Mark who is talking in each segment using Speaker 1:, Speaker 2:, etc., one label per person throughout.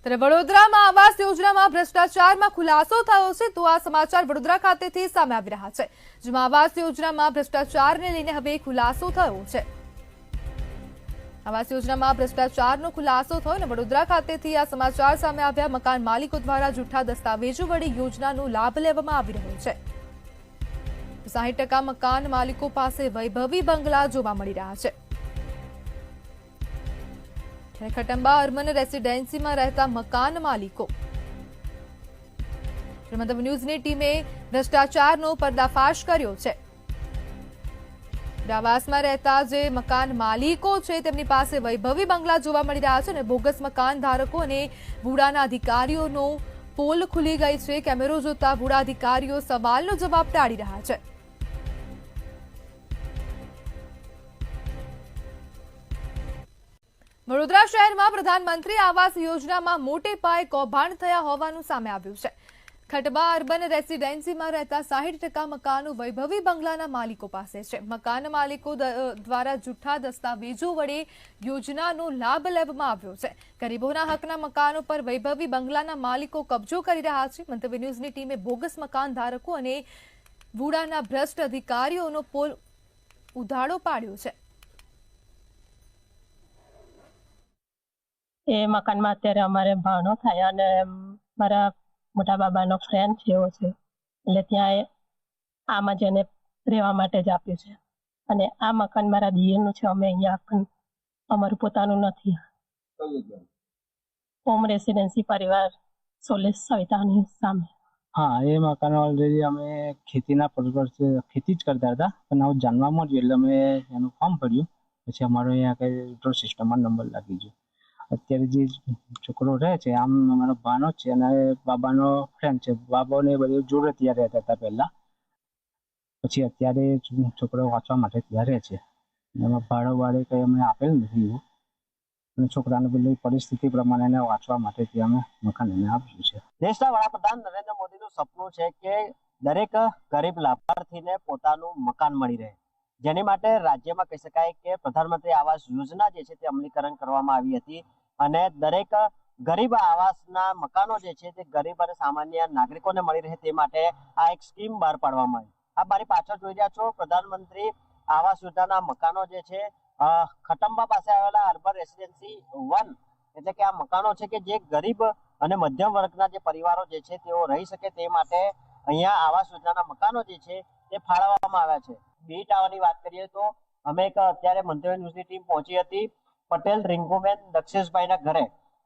Speaker 1: ત્યારે વડોદરામાં આવાસ યોજનામાં ભ્રષ્ટાચારમાં ખુલાસો થયો છે તો આ સમાચાર વડોદરા ખાતેથી સામે આવી રહ્યા છે, જેમાં આવાસ યોજનામાં ભ્રષ્ટાચારને લઈને હવે ખુલાસો થયો છે। આવાસ યોજનામાં ભ્રષ્ટાચારનો ખુલાસો થયો અને વડોદરા ખાતેથી આ સમાચાર સામે આવ્યા। મકાન માલિકો દ્વારા જૂઠા દસ્તાવેજો વડે યોજનાનો લાભ લેવામાં આવી રહ્યો છે। 60% મકાન માલિકો પાસે વૈભવી બંગલા જોવા મળી રહ્યા છે। खटंबा अर्बन रेसिडेंसी में रहता मकान मालिको मतलब न्यूज ની ટીમે ભ્રષ્ટાચારનો પર્દાફાશ કર્યો છે। આવાસમાં રહેતા જે મકાન માલિકો છે તેમની પાસે વૈભવી બંગલા જોવા મળી રહ્યા છે અને બોગસ મકાન ધારકો અને વુડાના અધિકારીઓનો પોલ ખુલી ગઈ છે। કેમેરો જોતા વુડા અધિકારીઓ સવાલનો જવાબ ટાળી રહ્યા છે। વડોદરા શહેરમાં પ્રધાનમંત્રી આવાસ યોજનામાં મોટે પાયે કૌભાંડ થયા હોવાનું સામે આવ્યું છે। ખટબા અર્બન રેસિડેન્સીમાં રહેતા 60% મકાનો વૈભવી બંગલાના માલિકો પાસે છે। મકાન માલિકો દ્વારા જૂઠા દસ્તાવેજો વડે યોજનાનો લાભ લેવામાં આવ્યો છે। ગરીબોના હકના મકાનો પર વૈભવી બંગલાના માલિકો કબજો કરી રહ્યા છે। મંતવ્ય ન્યૂઝની ટીમે બોગસ મકાન ધારકો અને વુડાના ભ્રષ્ટ અધિકારીઓનો પોલ ઉધાડો પાડ્યો છે।
Speaker 2: એ મકાનમાં અત્યારે અમારે ભાણો થાય અને મારા મોટા બાબાનો ફ્રેન્ડ જેવો છે, એટલે ત્યાં આમાં જ એને રહેવા માટે જ આપ્યું છે। અને આ મકાન મારા દિયરનું છે, અમે અહીંયા પણ અમારું પોતાનું નથી। હોમ રેસિડેન્સી પરિવાર સોલેસ સવિતાની સામે।
Speaker 3: हाँ, ये मकान ऑलरेडी અમે ખેતીના પર્પઝ ખેતી જ કરતા હતા, પણ આવું જાણવા મળ્યું એટલે અમે એનું ફોર્મ ભર્યું। પછી અમારો અહીંયા કઈ ડ્રો સિસ્ટમમાં નંબર લાગી ગયો। અત્યારે જે છોકરો રહે છે આમ અમારો ભાનો છે અને બાબાનો ફ્રેન્ડ છે। બાબાને બધું જોડે ત્યાં રહેતા હતા પહેલા, પછી અત્યારે છોકરો વાંચવા માટે ત્યાં રહે છે। એમાં ભાડો વાળે કંઈ અમને આપેલ નથી એવું, અને છોકરાને પેલી પરિસ્થિતિ પ્રમાણે એને વાંચવા માટે ત્યાં અમે મકાન એને આપ્યું છે।
Speaker 4: દેશના વડાપ્રધાન નરેન્દ્ર મોદીનું સપનું છે કે દરેક ગરીબ લાભાર્થીને પોતાનું મકાન મળી રહે, જેની માટે રાજ્યમાં કહી શકાય કે પ્રધાનમંત્રી આવાસ યોજના જે છે તે અમલીકરણ કરવામાં આવી હતી અને દરેક ગરીબ આવાસના મકાનો જે છે તે ગરીબ અને સામાન્ય નાગરિકોને મળી રહે તે માટે આ એક સ્કીમ બહાર પાડવામાં આવી। આ મારી પાછળ જોઈ રહ્યા છો પ્રધાનમંત્રી આવાસ યોજનાના મકાનો જે છે ખટંબા પાસે આવેલા અર્બન રેસિડેન્સી 1 એટલે કે આ મકાનો છે કે જે ગરીબ અને મધ્યમ વર્ગના જે પરિવારો જે છે તેઓ રહી શકે તે માટે અહીંયા આવાસ યોજનાના મકાનો જે છે તે ફાળવવામાં આવ્યા છે। બી ટાવરની વાત કરીએ તો અમે એક અત્યારે મંતવ્ય ન્યૂઝની ટીમ પહોંચી હતી પટેલ રિંકુબેન દક્ષેશભાઈના ઘરે,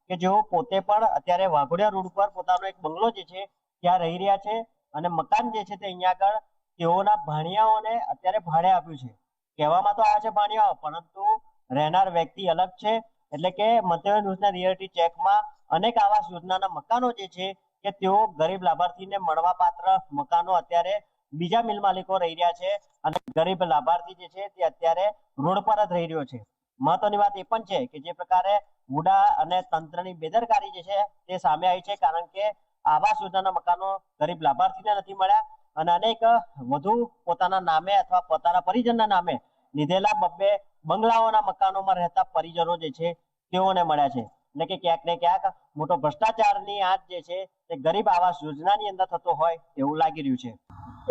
Speaker 4: કે જેઓ પોતે પણ અત્યારે વાઘોડિયા રોડ પર પોતાનો એક બંગલો જે છે ત્યાં રહી રહ્યા છે અને મકાન જે છે તે અહીંયા આગળ તેઓના ભાણિયાઓને અત્યારે ભાડે આપ્યું છે। કહેવામાં તો આવ્યા છે ભાણિયાઓ, પરંતુ રહેનાર વ્યક્તિ અલગ છે। એટલે કે મંતવ્ય ન્યૂઝના રિયાલિટી ચેકમાં અનેક આવાસ યોજનાના મકાનો જે છે કે તેઓ ગરીબ લાભાર્થીને મળવા પાત્ર મકાનો અત્યારે બીજા મિલ માલિકો રહી રહ્યા છે અને ગરીબ લાભાર્થી જે છે તે અત્યારે રોડ પર જ રહી રહ્યો છે। મહત્વની વાત એ પણ છે કે જે પ્રકારે વુડા અને તંત્રની બેદરકારી જે છે તે સામે આવી છે, કારણ કે આવાસ યોજનાના મકાનો ગરીબ લાભાર્થીને નથી મળ્યા અને અનેક વધુ પોતાના નામે અથવા પોતાના પરિજનના નામે લીધેલા બબ્બે બંગલાઓના મકાનોમાં રહેતા પરિજનો જે છે તેઓને મળ્યા છે। એટલે કે ક્યાંક ને ક્યાંક મોટો ભ્રષ્ટાચારની આંચ જે છે તે ગરીબ આવાસ યોજનાની અંદર થતો હોય તેવું લાગી રહ્યું છે।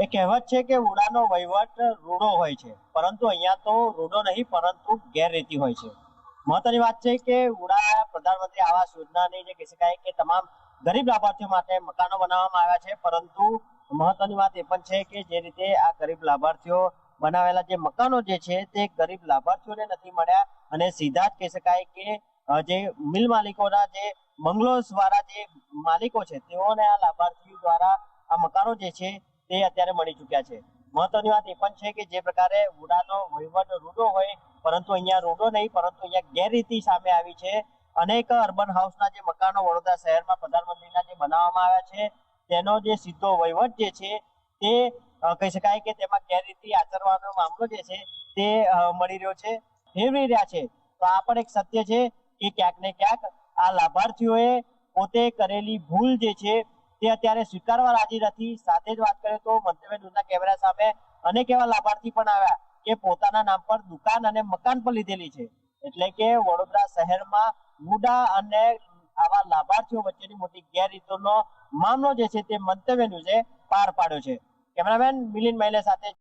Speaker 4: એ કહેવત છે કે વુડાનો વહીવટ રૂડો હોય છે, પરંતુ અહીંયા તો રૂડો નહીં પરંતુ ગેરરીતિ હોય છે। મહત્વની વાત છે કે વુડા પ્રધાનમંત્રી આવાસ યોજનાની જે કહી શકાય કે તમામ ગરીબ લાભાર્થીઓ માટે મકાનો બનાવવામાં આવ્યા છે, પરંતુ મહત્વની વાત એ પણ છે કે જે રીતે આ ગરીબ લાભાર્થીઓ બનાવેલા જે મકાનો જે છે તે ગરીબ લાભાર્થીઓને નથી મળ્યા અને સીધા જ કહી શકાય કે જે મિલ માલિકોના જે બંગલોઝ વાળા જે માલિકો છે તેઓને આ લાભાર્થીઓ દ્વારા આ મકાનો જે છે તે અત્યારે મળી ચૂક્યા છે। મહત્વની વાત એ પણ છે કે જે પ્રકારે વુડાનો વહીવટ રૂડો હોય, પરંતુ અહીંયા રૂડો નહીં પરંતુ અહીંયા ગેરરીતિ સામે આવી છે। અનેક અર્બન હાઉસના જે મકાનો વડોદરા શહેરમાં પ્રધાનમંત્રીના જે બનાવવામાં આવ્યા છે તેનો જે સીધો વહીવટ જે છે તે કહી શકાય કે તેમાં ગેરરીતિ આચરવાનો મામલો જે છે તે મળી રહ્યો છે, ફેરવી રહ્યા છે। તો આ પણ એક સત્ય છે કે ક્યાંક ને ક્યાંક આ લાભાર્થીઓએ પોતે કરેલી ભૂલ જે છે તે અત્યારે સ્વીકારવા રાજી નથી। સાથે જ વાત કરીએ તો મંતવ્ય ન્યૂઝના કેમેરા સામે અનેક એવા લાભાર્થી પણ આવ્યા કે પોતાના નામ પર દુકાન અને મકાન પણ લીધેલી છે। એટલે કે વડોદરા શહેરમાં વુડા અને આવા લાભાર્થી લાભાર્થીઓ વચ્ચેની મોટી ગેરરીતિનો મામલો જે છે તે મંતવ્ય ન્યૂઝે પાર પાડ્યો છે. કેમેરામેન મિલિંદ મहिले સાથે